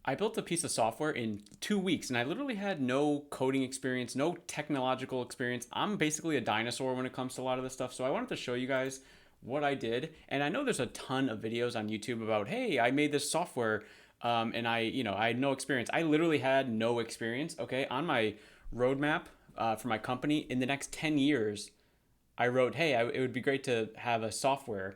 I built a piece of software in 2 weeks, and I literally had no coding experience, no technological experience. I'm basically a dinosaur when it comes to a lot of this stuff. So I wanted to show you guys what I did. And I know there's a ton of videos on YouTube about, hey, I made this software, and I had no experience. I literally had no experience. Okay, on my roadmap for my company in the next 10 years, I wrote, hey, it would be great to have a software.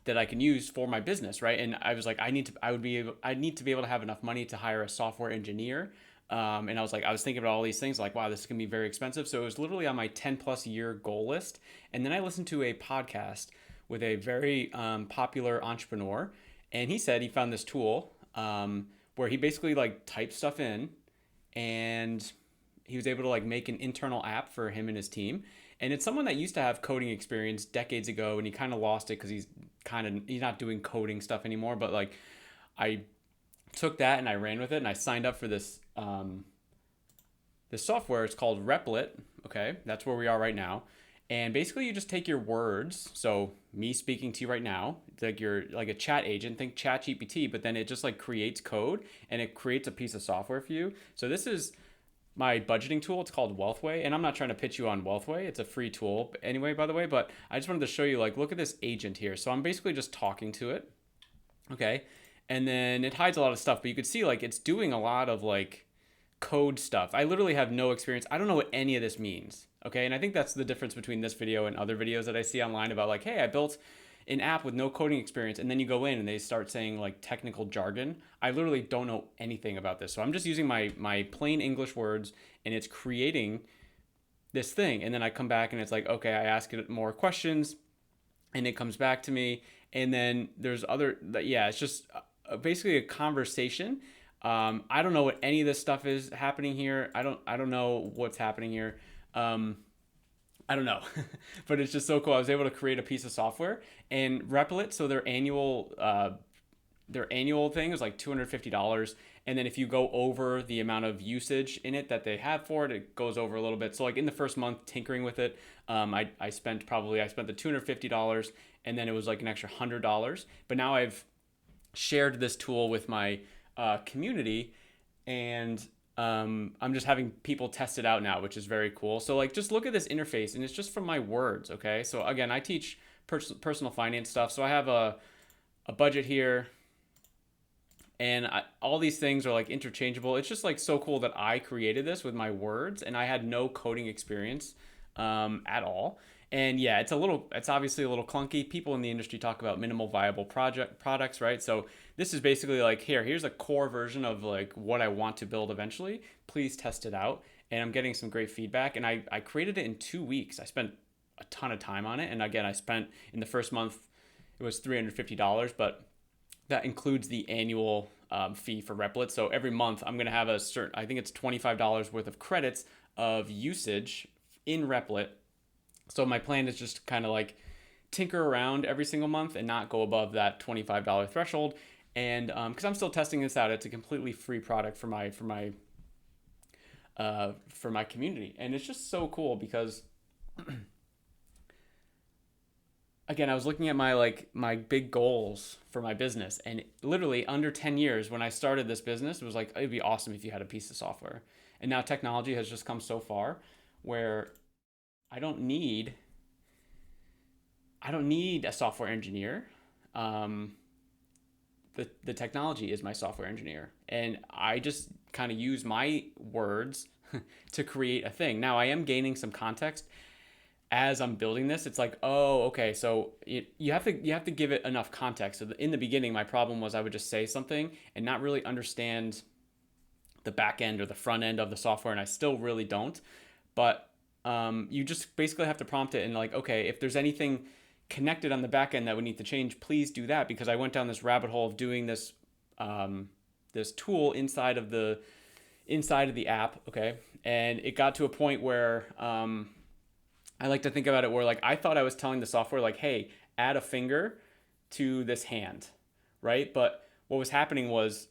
That I can use for my business, right? And I was like, I need to be able to have enough money to hire a software engineer. And I was thinking about all these things like, wow, this is gonna be very expensive. So it was literally on my 10 plus year goal list. And then I listened to a podcast with a very popular entrepreneur, and he said he found this tool where he basically like typed stuff in, and he was able to like make an internal app for him and his team. And it's someone that used to have coding experience decades ago, and he kind of lost it because he's not doing coding stuff anymore. But like, I took that and I ran with it, and I signed up for this software. It's called Replit. Okay, that's where we are right now. And basically, you just take your words. So me speaking to you right now, it's like you're like a chat agent. Think Chat GPT, but then it just like creates code and it creates a piece of software for you. So this is my budgeting tool. It's called Wealthway, and I'm not trying to pitch you on Wealthway. It's a free tool anyway, by the way. But I just wanted to show you, like, look at this agent here. So I'm basically just talking to it, okay, and then it hides a lot of stuff, but you could see like it's doing a lot of like code stuff. I literally have no experience. I don't know what any of this means. Okay. And I think that's the difference between this video and other videos that I see online about like, hey, I built an app with no coding experience. And then you go in and they start saying like technical jargon. I literally don't know anything about this. So I'm just using my plain English words, and it's creating this thing. And then I come back and it's like, okay, I ask it more questions and it comes back to me. And then there's other, yeah, it's just basically a conversation. I don't know what any of this stuff is happening here. I don't know what's happening here. Um, I don't know, but it's just so cool. I was able to create a piece of software and Replit. So their annual thing is like $250. And then if you go over the amount of usage in it that they have for it, it goes over a little bit. So like in the first month tinkering with it, I spent the $250, and then it was like an extra $100. But now I've shared this tool with my community, and I'm just having people test it out now, which is very cool. So like, just look at this interface, and it's just from my words. Okay. So again, I teach personal finance stuff. So I have a budget here, and all these things are like interchangeable. It's just like so cool that I created this with my words, and I had no coding experience at all. And yeah, it's obviously a little clunky. People in the industry talk about minimal viable project products, right? So this is basically like, here's a core version of like what I want to build eventually. Please test it out. And I'm getting some great feedback. And I created it in 2 weeks. I spent a ton of time on it. And again, I spent in the first month, it was $350, but that includes the annual fee for Replit. So every month I'm going to have I think it's $25 worth of credits of usage in Replit. So my plan is just kind of like tinker around every single month and not go above that $25 threshold. And because I'm still testing this out, it's a completely free product for my community, and it's just so cool because again, I was looking at my big goals for my business, and literally under 10 years when I started this business, it was like it'd be awesome if you had a piece of software. And now technology has just come so far where I don't need I don't need a software engineer. Um, the technology is my software engineer, and I just kind of use my words to create a thing. Now I am gaining some context as I'm building this. It's like, oh, okay, so you have to give it enough context. So in the beginning, my problem was I would just say something and not really understand the back end or the front end of the software, and I still really don't. But you just basically have to prompt it and like, okay, if there's anything connected on the back end that would need to change, please do that, because I went down this rabbit hole of doing this tool inside of the app, okay, and it got to a point where I like to think about it where like I thought I was telling the software like, hey, add a finger to this hand, right? But what was happening was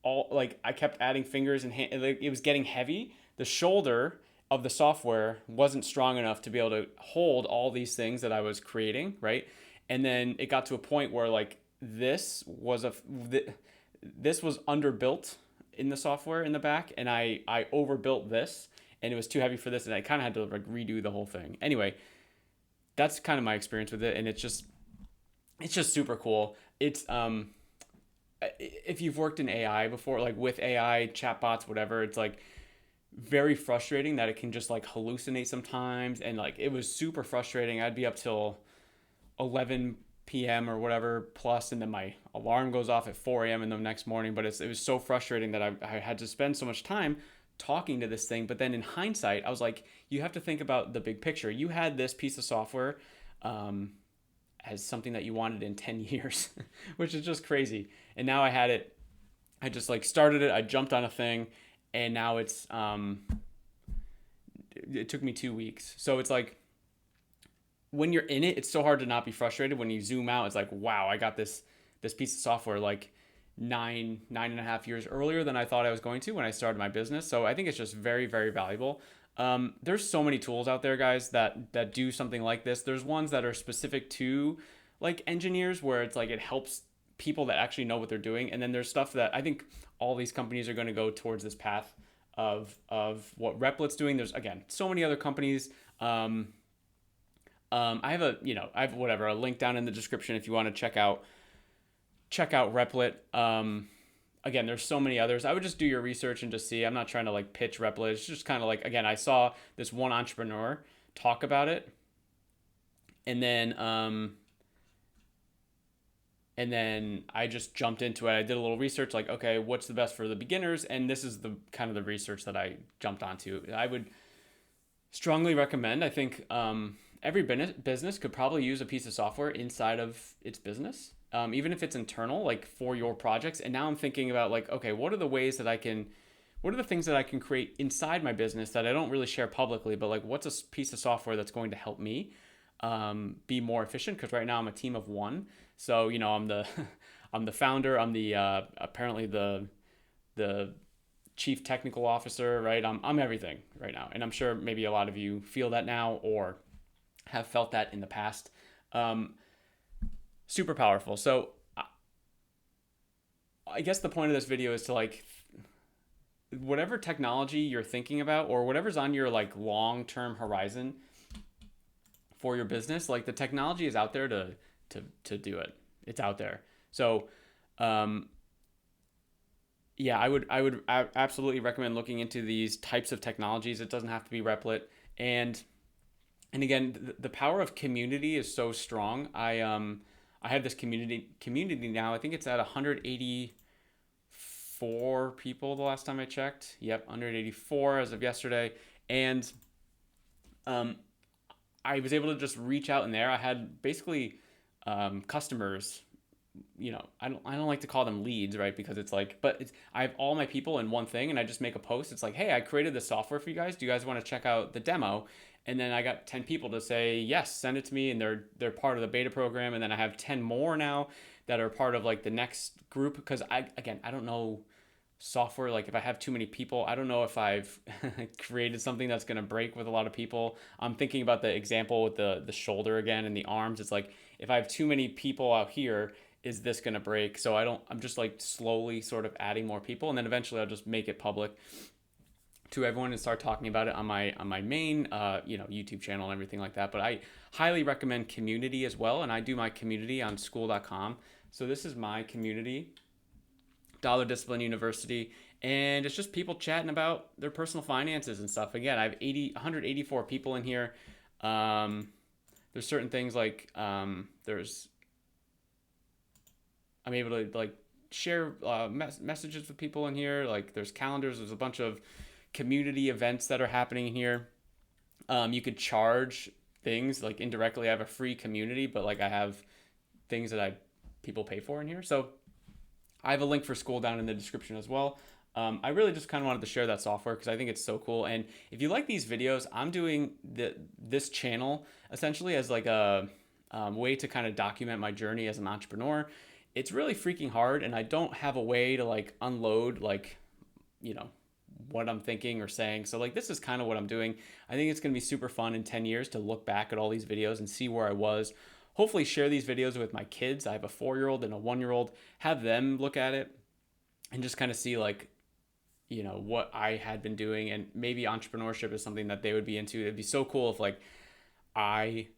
all like I kept adding fingers and like, it was getting heavy. The shoulder of the software wasn't strong enough to be able to hold all these things that I was creating, right? And then it got to a point where like this was this was underbuilt in the software in the back, and I overbuilt this, and it was too heavy for this, and I kind of had to like redo the whole thing. Anyway, that's kind of my experience with it, and it's just super cool. It's if you've worked in AI before, like with AI chatbots, whatever, it's like very frustrating that it can just like hallucinate sometimes, and like it was super frustrating. I'd be up till 11 p.m. or whatever plus, and then my alarm goes off at 4 a.m. in the next morning. But it was so frustrating that I had to spend so much time talking to this thing. But then in hindsight, I was like, you have to think about the big picture. You had this piece of software um, as something that you wanted in 10 years, which is just crazy. And now I had it, I just like started it, I jumped on a thing, and now it took me 2 weeks. So it's like, when you're in it, it's so hard to not be frustrated. When you zoom out, it's like, wow, I got this piece of software like 9.5 years earlier than I thought I was going to when I started my business. So I think it's just very, very valuable. There's so many tools out there, guys, that do something like this. There's ones that are specific to like engineers, where it's like it helps people that actually know what they're doing. And then there's stuff that I think all these companies are going to go towards this path of what Replic's doing. There's again so many other companies. I have whatever a link down in the description if you want to check out Replit. Again, there's so many others. I would just do your research and just see. I'm not trying to like pitch Replit. It's just kind of like, again, I saw this one entrepreneur talk about it, and then I just jumped into it. I did a little research, like, okay, what's the best for the beginners, and this is the kind of the research that I jumped onto. I would strongly recommend. I think every business could probably use a piece of software inside of its business, even if it's internal, like for your projects. And now I'm thinking about like, okay, what are the things that I can create inside my business that I don't really share publicly, but like, what's a piece of software that's going to help me be more efficient? Because right now I'm a team of one, so I'm the I'm the founder. I'm the apparently the chief technical officer, right? I'm everything right now, and I'm sure maybe a lot of you feel that now or have felt that in the past. Super powerful. So I guess the point of this video is to like, whatever technology you're thinking about or whatever's on your like long-term horizon for your business, like the technology is out there to do it. It's out there. So yeah, I would absolutely recommend looking into these types of technologies. It doesn't have to be Replit. And again, the power of community is so strong. I have this community now. I think it's at 184 people the last time I checked. Yep, 184 as of yesterday. And I was able to just reach out in there. I had basically customers. I don't like to call them leads, right? Because it's like, but I have all my people in one thing, and I just make a post. It's like, hey, I created this software for you guys. Do you guys want to check out the demo? And then I got 10 people to say yes, send it to me, and they're part of the beta program. And then I have 10 more now that are part of like the next group, because I don't know software. Like if I have too many people, I don't know if I've created something that's going to break with a lot of people. I'm thinking about the example with the shoulder again and the arms. It's like, if I have too many people out here, is this going to break? So I'm just like slowly sort of adding more people, and then eventually I'll just make it public to everyone and start talking about it on my main YouTube channel and everything like that. But I highly recommend community as well, and I do my community on school.com. So this is my community, Dollar Discipline University, and it's just people chatting about their personal finances and stuff. Again, I have 184 people in here. There's certain things like I'm able to like share messages with people in here. Like there's calendars. There's a bunch of community events that are happening in here. You could charge things like indirectly. I have a free community, but like I have things that people pay for in here. So I have a link for school down in the description as well. I really just kind of wanted to share that software because I think it's so cool. And if you like these videos, I'm doing this channel essentially as like a way to kind of document my journey as an entrepreneur. It's really freaking hard, and I don't have a way to like unload like, what I'm thinking or saying. So like, this is kind of what I'm doing. I think it's going to be super fun in 10 years to look back at all these videos and see where I was. Hopefully share these videos with my kids. I have a 4-year-old and a 1-year-old, have them look at it and just kind of see like, what I had been doing, and maybe entrepreneurship is something that they would be into. It'd be so cool if like I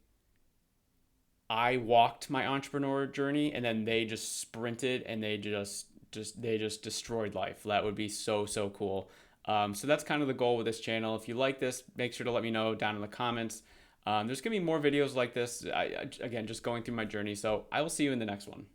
I walked my entrepreneur journey and then they just sprinted and they just destroyed life. That would be so so cool. So that's kind of the goal with this channel. If you like this, make sure to let me know down in the comments. There's gonna be more videos like this. Again, just going through my journey. So I will see you in the next one.